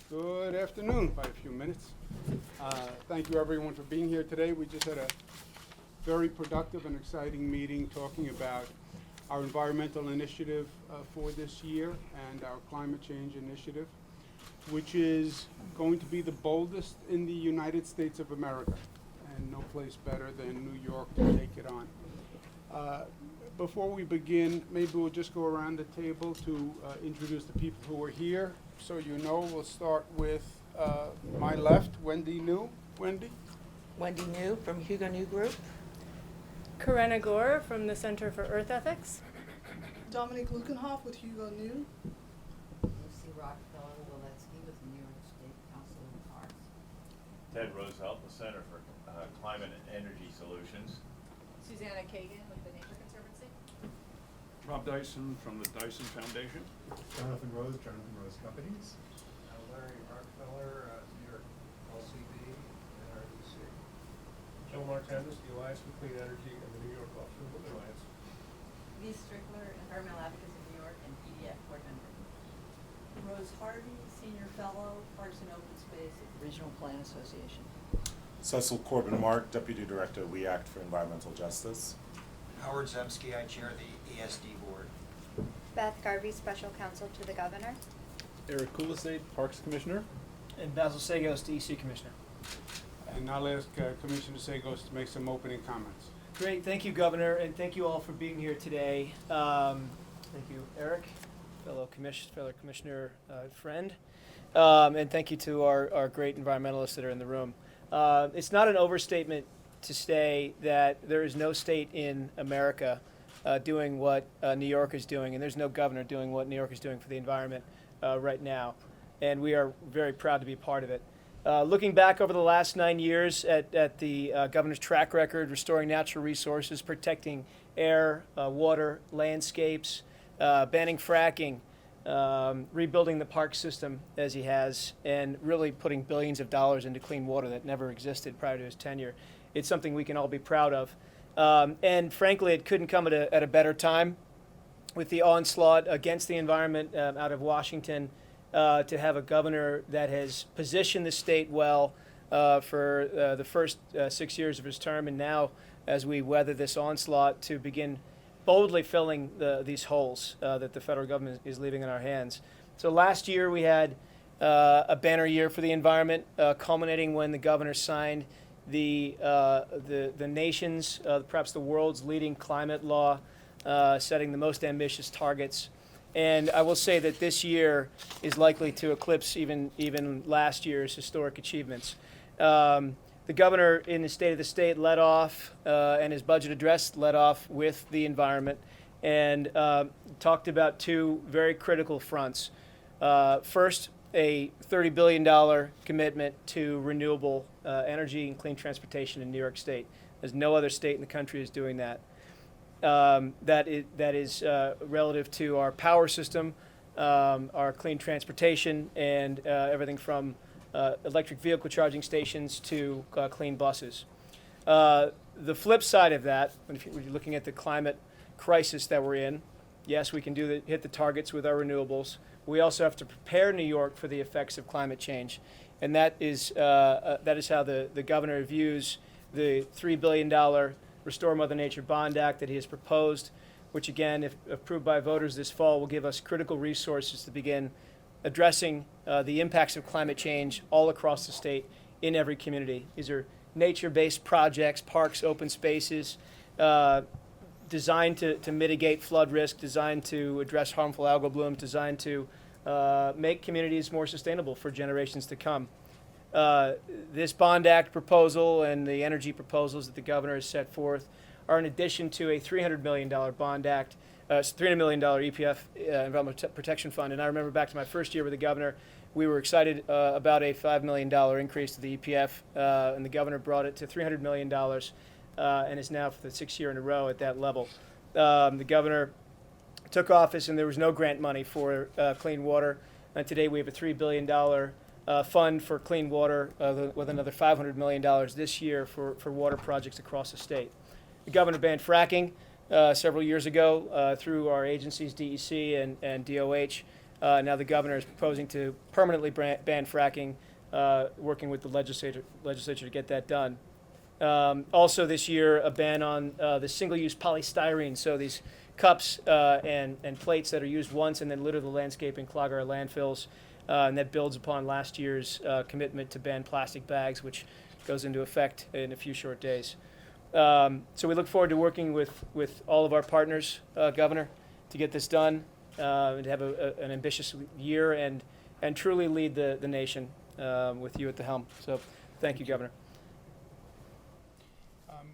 Good afternoon, by a few minutes. Thank you everyone for being here today. We just had a very productive and exciting meeting talking about our environmental initiative for this year and our climate change initiative, which is going to be the boldest in the United States of America, and no place better than New York to take it on. Before we begin, maybe we'll just go around the table to introduce the people who are here. So you know, we'll start with my left, Wendy New. Wendy? Wendy New from Hugo New Group. Corinna Gore from the Center for Earth Ethics. Dominic Lukenhoff with Hugo New. Lucy Rockefeller Waletsky with the New York State Council of Arts. Ted Roosevelt, the Center for Climate and Energy Solutions. Susanna Kagan with the Nature Conservancy. Rob Dyson from the Dyson Foundation. Jonathan Rose Companies. Larry Rockefeller, New York LCD and RDC. Joe Martinez, the Alliance for Clean Energy and the New York Offshore Wind Alliance. Lee Strickler, Environmental Advocates of New York and EDF board member. Rose Harvey, Senior Fellow, Parks and Open Space at the Regional Plan Association. Cecil Corbin Mark, Deputy Director, We Act for Environmental Justice. Howard Zemsky, I chair the ESD board. Beth Garvey, Special Counsel to the Governor. Eric Kulisade, Parks Commissioner. And Basil Sagos, DEC Commissioner. And I'll ask Commissioner Sagos to make some opening comments. Great, thank you, Governor, and thank you all for being here today. Thank you, Eric, fellow commissioner friend, and thank you to our great environmentalists that are in the room. It's not an overstatement to say that there is no state in America doing what New York is doing, and there's no governor doing what New York is doing for the environment right now, and we are very proud to be part of it. Looking back over the last 9 years at the governor's track record, restoring natural resources, protecting air, water, landscapes, banning fracking, rebuilding the park system as he has, and really putting billions of dollars into clean water that never existed prior to his tenure. It's something we can all be proud of. And frankly, it couldn't come at a better time with the onslaught against the environment out of Washington, to have a governor that has positioned the state well for the first 6 years of his term, and now as we weather this onslaught, to begin boldly filling these holes that the federal government is leaving in our hands. So last year we had a banner year for the environment, culminating when the governor signed the nation's, perhaps the world's leading climate law, setting the most ambitious targets. And I will say that this year is likely to eclipse even last year's historic achievements. The governor in the State of the State led off, and his budget address led off with the environment, and talked about two very critical fronts. First, a $30 billion commitment to renewable energy and clean transportation in New York State. There's no other state in the country is doing that. That is relative to our power system, our clean transportation, and everything from electric vehicle charging stations to clean buses. The flip side of that, when you're looking at the climate crisis that we're in, yes, we can hit the targets with our renewables. We also have to prepare New York for the effects of climate change, and that is how the governor views the $3 billion Restore Mother Nature Bond Act that he has proposed, which again, if approved by voters this fall, will give us critical resources to begin addressing the impacts of climate change all across the state in every community. These are nature-based projects, parks, open spaces, designed to mitigate flood risk, designed to address harmful algal blooms, designed to make communities more sustainable for generations to come. This Bond Act proposal and the energy proposals that the governor has set forth are in addition to a $300 million Bond Act, $300 million EPF, Environmental Protection Fund. And I remember back to my first year with the governor, we were excited about a $5 million increase to the EPF, and the governor brought it to $300 million, and is now for the 6th year in a row at that level. The governor took office and there was no grant money for clean water. And today we have a $3 billion fund for clean water with another $500 million this year for water projects across the state. The governor banned fracking several years ago through our agencies, DEC and DOH. Now the governor is proposing to permanently ban fracking, working with the legislature to get that done. Also this year, a ban on the single-use polystyrene, so these cups and plates that are used once and then litter the landscape and clog our landfills, and that builds upon last year's commitment to ban plastic bags, which goes into effect in a few short days. So we look forward to working with all of our partners, Governor, to get this done, and to have an ambitious year and truly lead the nation with you at the helm. So thank you, Governor.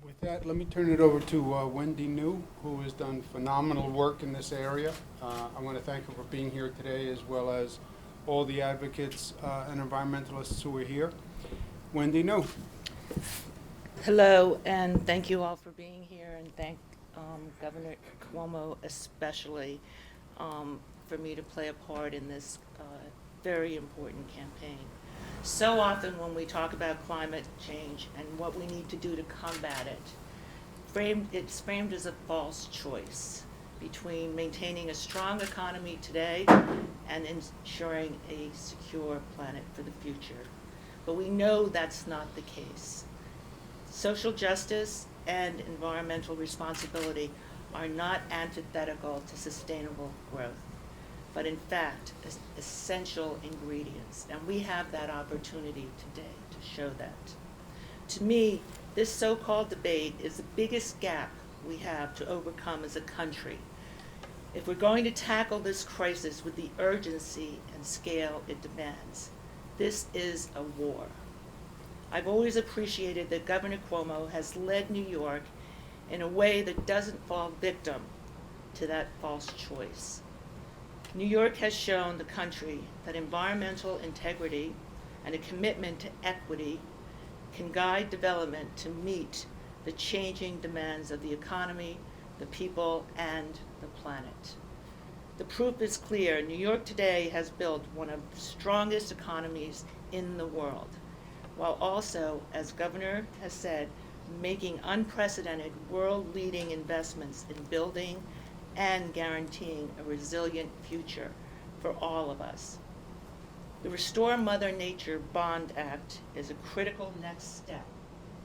With that, let me turn it over to Wendy New, who has done phenomenal work in this area. I want to thank her for being here today, as well as all the advocates and environmentalists who are here. Wendy New. Hello, and thank you all for being here, and thank Governor Cuomo especially for me to play a part in this very important campaign. So often when we talk about climate change and what we need to do to combat it, it's framed as a false choice between maintaining a strong economy today and ensuring a secure planet for the future. But we know that's not the case. Social justice and environmental responsibility are not antithetical to sustainable growth, but in fact, essential ingredients. And we have that opportunity today to show that. To me, this so-called debate is the biggest gap we have to overcome as a country. If we're going to tackle this crisis with the urgency and scale it demands, this is a war. I've always appreciated that Governor Cuomo has led New York in a way that doesn't fall victim to that false choice. New York has shown the country that environmental integrity and a commitment to equity can guide development to meet the changing demands of the economy, the people, and the planet. The proof is clear. New York today has built one of the strongest economies in the world, while also, as Governor has said, making unprecedented world-leading investments in building and guaranteeing a resilient future for all of us. The Restore Mother Nature Bond Act is a critical next step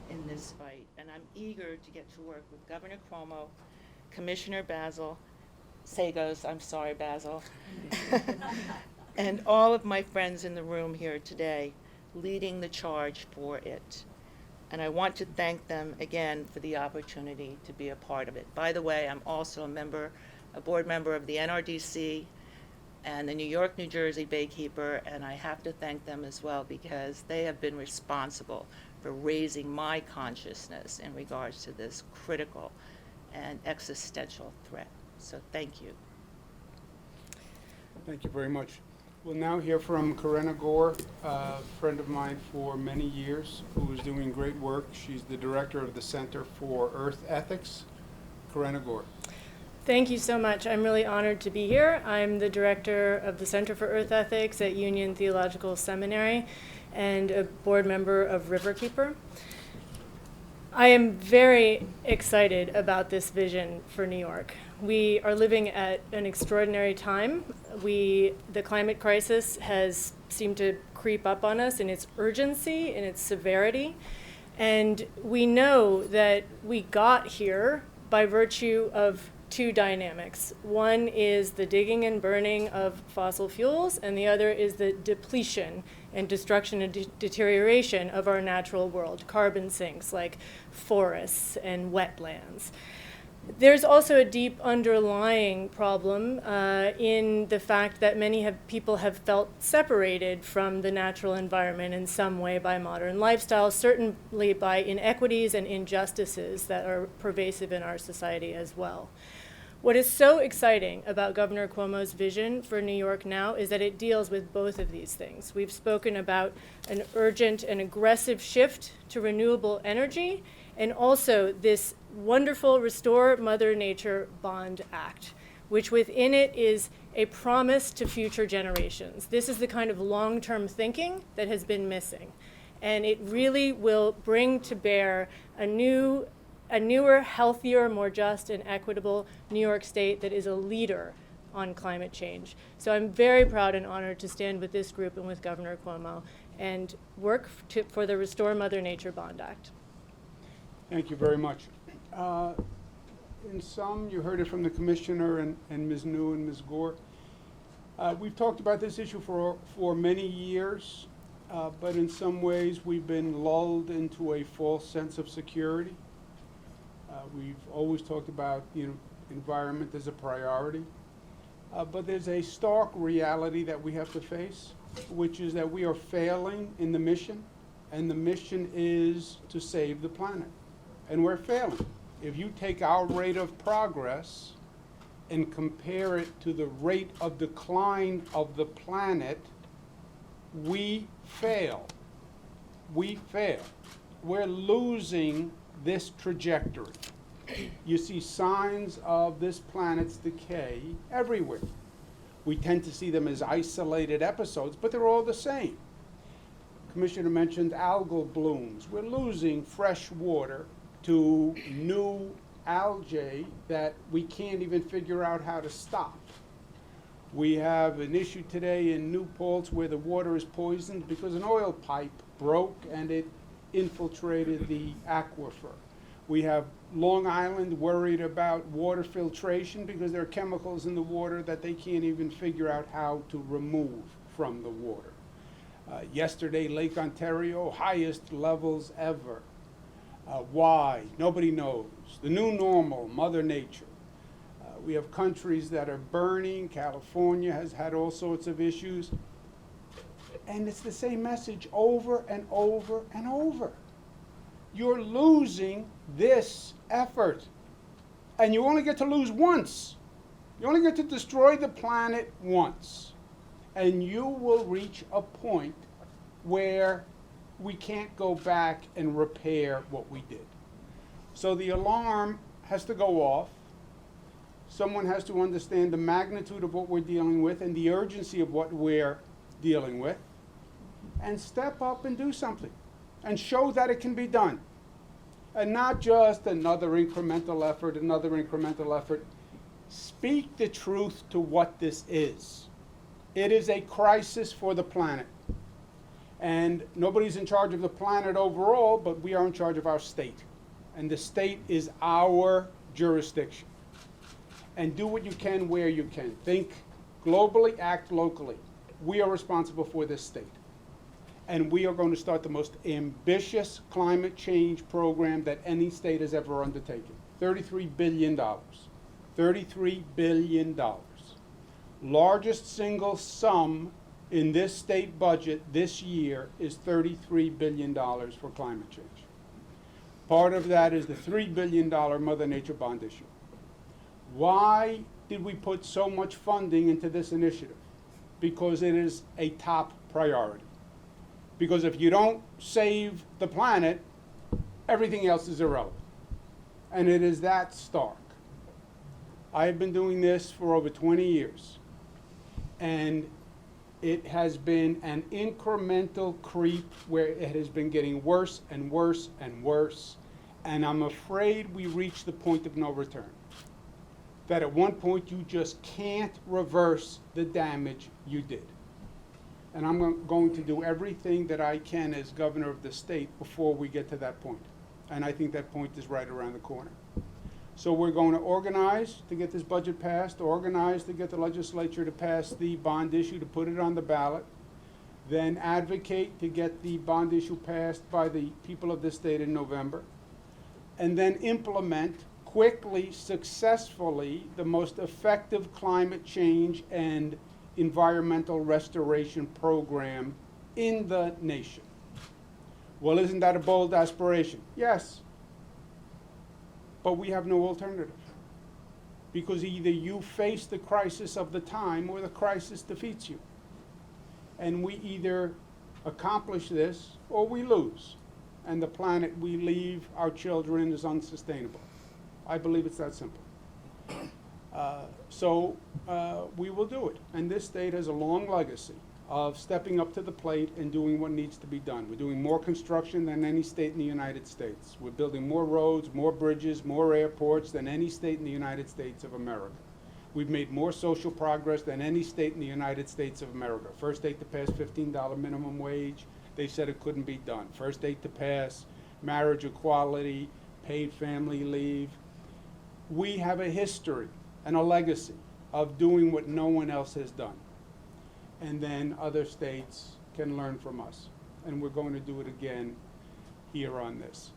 in this fight, and I'm eager to get to work with Governor Cuomo, Commissioner Basil, and all of my friends in the room here today, leading the charge for it. And I want to thank them again for the opportunity to be a part of it. By the way, I'm also a board member of the NRDC and the New York, New Jersey Baykeeper, and I have to thank them as well because they have been responsible for raising my consciousness in regards to this critical and existential threat. So thank you. Thank you very much. We'll now hear from Corinna Gore, a friend of mine for many years, who is doing great work. She's the director of the Center for Earth Ethics. Corinna Gore. Thank you so much. I'm really honored to be here. I'm the director of the Center for Earth Ethics at Union Theological Seminary and a board member of Riverkeeper. I am very excited about this vision for New York. We are living at an extraordinary time. The climate crisis has seemed to creep up on us in its urgency, in its severity. And we know that we got here by virtue of two dynamics. One is the digging and burning of fossil fuels, and the other is the depletion and destruction and deterioration of our natural world, carbon sinks like forests and wetlands. There's also a deep underlying problem in the fact that many people have felt separated from the natural environment in some way by modern lifestyles, certainly by inequities and injustices that are pervasive in our society as well. What is so exciting about Governor Cuomo's vision for New York now is that it deals with both of these things. We've spoken about an urgent and aggressive shift to renewable energy, and also this wonderful Restore Mother Nature Bond Act, which within it is a promise to future generations. This is the kind of long-term thinking that has been missing. And it really will bring to bear a newer, healthier, more just and equitable New York State that is a leader on climate change. So I'm very proud and honored to stand with this group and with Governor Cuomo and work for the Restore Mother Nature Bond Act. Thank you very much. In sum, you heard it from the Commissioner and Ms. New and Ms. Gore. We've talked about this issue for many years, but in some ways we've been lulled into a false sense of security. We've always talked about, environment as a priority, but there's a stark reality that we have to face, which is that we are failing in the mission, and the mission is to save the planet, and we're failing. If you take our rate of progress and compare it to the rate of decline of the planet, we fail. We fail. We're losing this trajectory. You see signs of this planet's decay everywhere. We tend to see them as isolated episodes, but they're all the same. Commissioner mentioned algal blooms. We're losing fresh water to new algae that we can't even figure out how to stop. We have an issue today in New Paltz where the water is poisoned because an oil pipe broke and it infiltrated the aquifer. We have Long Island worried about water filtration because there are chemicals in the water that they can't even figure out how to remove from the water. Yesterday, Lake Ontario, highest levels ever. Why? Nobody knows. The new normal, Mother Nature. We have countries that are burning. California has had all sorts of issues. And it's the same message over and over and over. You're losing this effort. And you only get to lose once. You only get to destroy the planet once. And you will reach a point where we can't go back and repair what we did. So the alarm has to go off. Someone has to understand the magnitude of what we're dealing with and the urgency of what we're dealing with, and step up and do something and show that it can be done. And not just another incremental effort, another incremental effort. Speak the truth to what this is. It is a crisis for the planet. And nobody's in charge of the planet overall, but we are in charge of our state. And the state is our jurisdiction. And do what you can where you can. Think globally, act locally. We are responsible for this state. And we are going to start the most ambitious climate change program that any state has ever undertaken. $33 billion. $33 billion. Largest single sum in this state budget this year is $33 billion for climate change. Part of that is the $3 billion Mother Nature bond issue. Why did we put so much funding into this initiative? Because it is a top priority. Because if you don't save the planet, everything else is irrelevant. And it is that stark. I have been doing this for over 20 years. And it has been an incremental creep where it has been getting worse and worse and worse. And I'm afraid we reached the point of no return. That at one point you just can't reverse the damage you did. And I'm going to do everything that I can as governor of the state before we get to that point. And I think that point is right around the corner. So we're going to organize to get this budget passed, organize to get the legislature to pass the bond issue, to put it on the ballot, then advocate to get the bond issue passed by the people of this state in November, and then implement quickly, successfully, the most effective climate change and environmental restoration program in the nation. Well, isn't that a bold aspiration? Yes. But we have no alternative. Because either you face the crisis of the time or the crisis defeats you. And we either accomplish this or we lose. And the planet we leave our children is unsustainable. I believe it's that simple. So we will do it. And this state has a long legacy of stepping up to the plate and doing what needs to be done. We're doing more construction than any state in the United States. We're building more roads, more bridges, more airports than any state in the United States of America. We've made more social progress than any state in the United States of America. First state to pass $15 minimum wage, they said it couldn't be done. First state to pass marriage equality, paid family leave. We have a history and a legacy of doing what no one else has done. And then other states can learn from us. And we're going to do it again here on this.